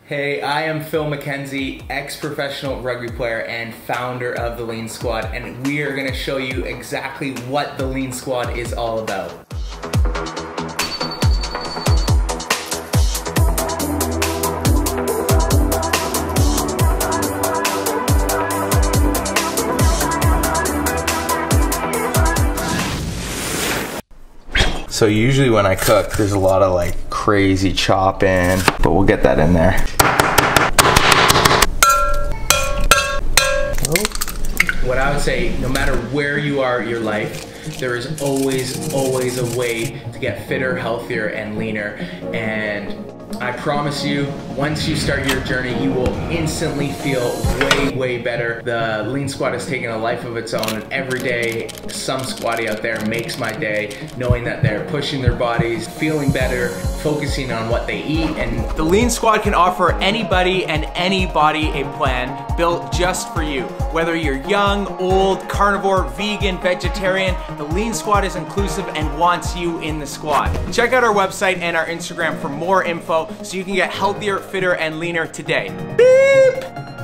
Hey, I am Phil Mackenzie, ex-professional rugby player and founder of the Leansquad, and we are gonna show you exactly what the Leansquad is all about. So usually when I cook, there's a lot of like crazy chopping, but we'll get that in there. What I would say, no matter where you are in your life, there is always a way to get fitter, healthier, and leaner. And I promise you, once you start your journey, you will instantly feel way better. The Leansquad has taken a life of its own, and every day, some squatty out there makes my day, knowing that they're pushing their bodies, feeling better, focusing on what they eat. And the Leansquad can offer anybody and any body a plan built just for you. Whether you're young, old, carnivore, vegan, vegetarian, the Leansquad is inclusive and wants you in the squad. Check out our website and our Instagram for more info so you can get healthier, fitter, and leaner today. Beep!